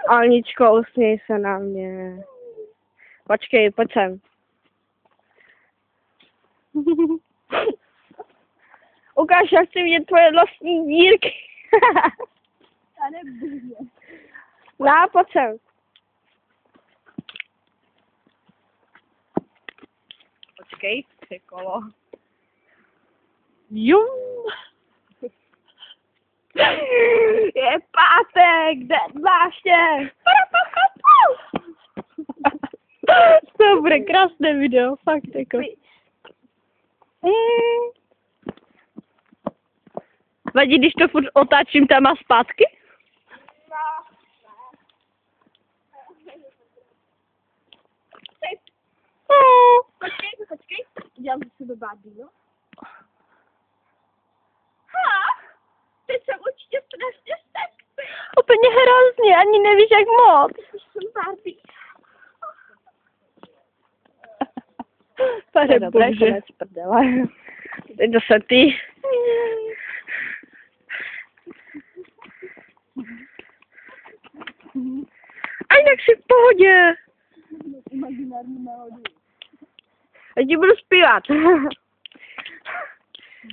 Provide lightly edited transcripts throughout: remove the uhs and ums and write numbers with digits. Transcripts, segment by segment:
Aničko, usměj se na mě. Počkej, pojď sem. Ukáž, já chci vidět tvoje vlastní dírky. No, pojď sem. Počkej, ty kolo. Jum. Je pátek, den váště. Dobré, krásné video, fakt jako. Vadí, když to furt otáčím tam a zpátky? Počkej, dělám za sebe bádíno. Teď jsem určitě strašně sexy. Úplně hrozně, ani nevíš jak moc. Jsem Barbie. Pane Dobré, bože. konec prdele. Teď zase ty. A jinak si v pohodě. Já ti budu zpívat.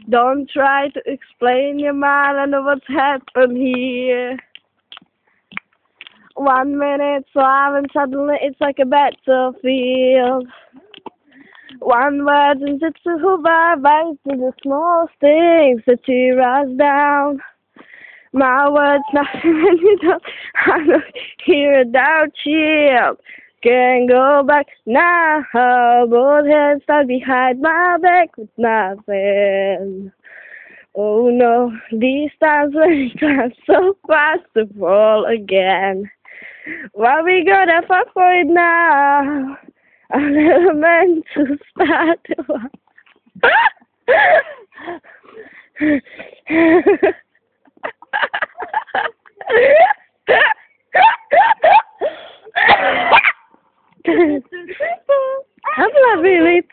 Don't try to explain your mind, I know what's happened here. 1 minute love and suddenly it's like a battlefield. One word and it's a survive to the small things that tear us down. My words nothing when you don't I don't hear it out chill. Can't go back now. Both hands stuck behind my back with nothing. Oh no, these times when it comes so fast to fall again. What we gonna fight for it now? I'm never meant to start one. I'm loving it.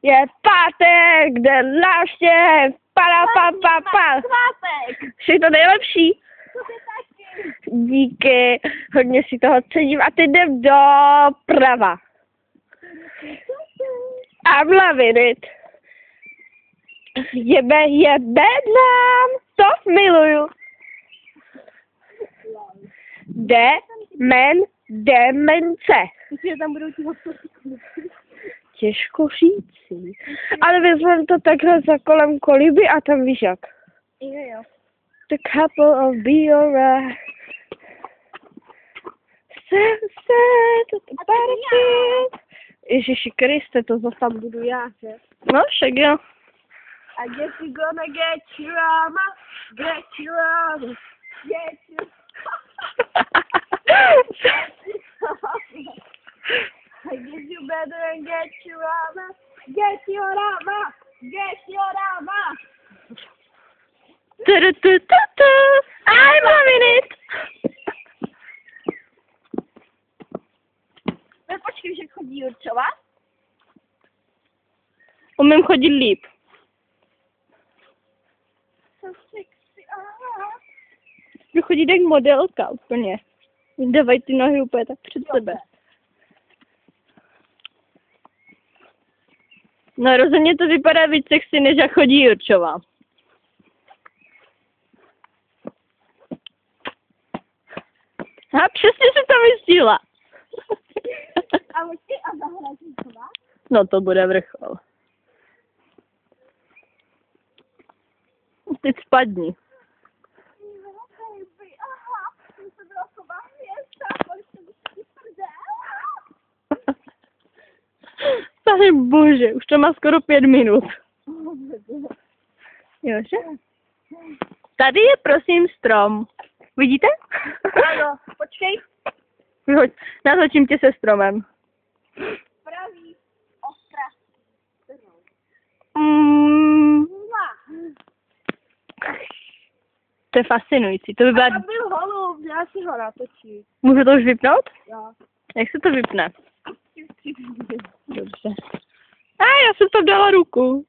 Je pátek, den návštěv, pa. Všechno nejlepší. Díky, hodně si toho cením a teď jdem doprava. I'm loving it. Jebe nám, to miluju. Demence. Myslím, že tam budou ti Těžko říci. Ale vezmeme to takhle za kolem koliby a tam víš jak. Jo. The couple of be alright. Ježiši Kriste, to zase tam budu já, že? No, však jo. I guess you're gonna get your armor, get your armor, get your... I guess you better and get your armor, get your armor, get your armor. I'm loving it. Počkej, že chodí Jurčová? Umím chodit líp. So sexy, Budu chodit jak modelka úplně. Dávaj ty nohy úplně tak před sebe. No rozhodně to vypadá víc sexy, než jak chodí Jurčová. A přesně si to myslela. A Zahradníková? No to bude vrchol. Teď spadni. Pane bože, už to má skoro 5 minut. Jože? Tady je prosím strom. Vidíte? Ano, počkej. Vyhoď, natočím tě se stromem. Pravý ostras. To je fascinující. To by byla... To byl holub, já si ho natočím. Můžu to už vypnout? Jo. Jak se to vypne? Dobře. A já jsem tam dala ruku.